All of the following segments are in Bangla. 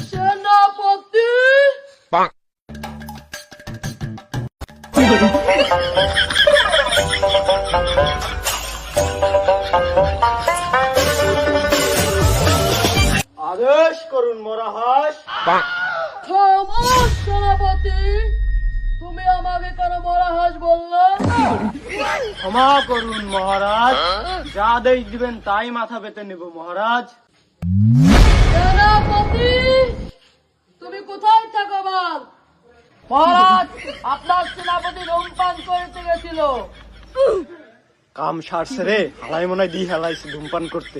সেনাপতি আদেশ করুন মহারাজ। খামোশ সেনাপতি, তুমি আমাকে কেন মহারাজ বললে? ক্ষমা করুন মহারাজ, যা আদেশ দিবেন তাই মাথা পেতে নেব মহারাজ। সেনাপতি, তুমি কোথায় থাকো বল? মহারাজ, আপনার সেনাপতি ধূমপান করতে গেছিল। কাম সারছে রে, হালাই মনে দি হেলাইছে ধূমপান করতে।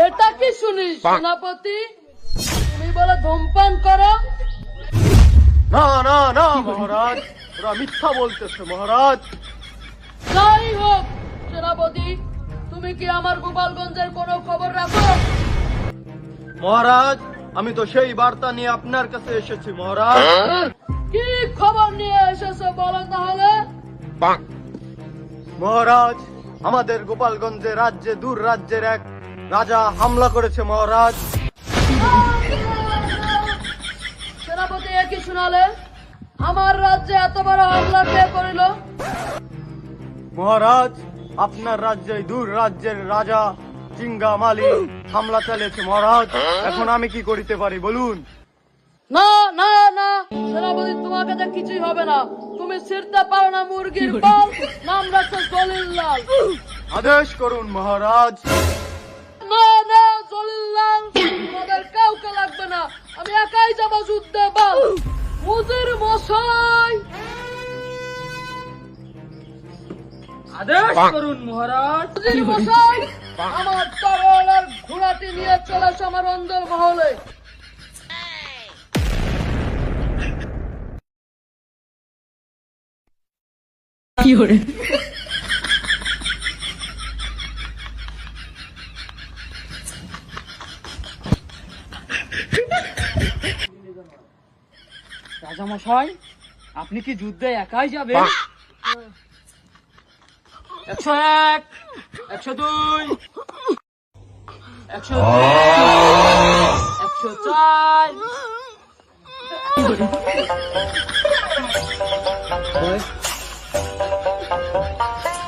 এটা কি শুনিস সেনাপতি? তুমি বলে ধূমপান করো? না না না মহারাজ, ওরা মিথ্যা বলতেছে মহারাজ। যাই হোক সেনাপতি, তুমি কি আমার গোপালগঞ্জের কোনো খবর রাখো? মহারাজ, আমি তো সেই বার্তা নিয়ে আপনার কাছে এসেছি মহারাজ। কি খবর নিয়ে এসেছো বলো তাহলে? মহারাজ, আমাদের গোপালগঞ্জে রাজ্যে দূর রাজ্যের এক রাজা হামলা করেছে মহারাজ। সেনাপতি এ কি শুনালে? আমার রাজ্যে এত বড় হামলা কে করিল? মহারাজ, আপনার রাজ্যে দূর রাজ্যের রাজা চিঙ্গা মালি হামলা চালিয়েছে মহারাজ। এখন আমি কি করিতে পারি বলুন? না না না সেনাপতি, তোমাকে তো কিছুই হবে না। তুমি ছিড়তে পারো না মুরগির পাল, নাম রাখছো জলিল লাল। আদেশ করুন মহারাজ। না না জলিল লাল, তোমাদের কাউকে লাগবে না, আমি একাই যাবো যুদ্ধে। বল মুজির মশাই। আদেশ করুন মহারাজ। মুজির মশাই, আমার তরোয়াল আর ঘোড়াটি নিয়ে চলে এসো আমার অন্দর মহলে। রাজামশাই, আপনি কি যুদ্ধে একাই যাবেন? 101, 102, 103, 104।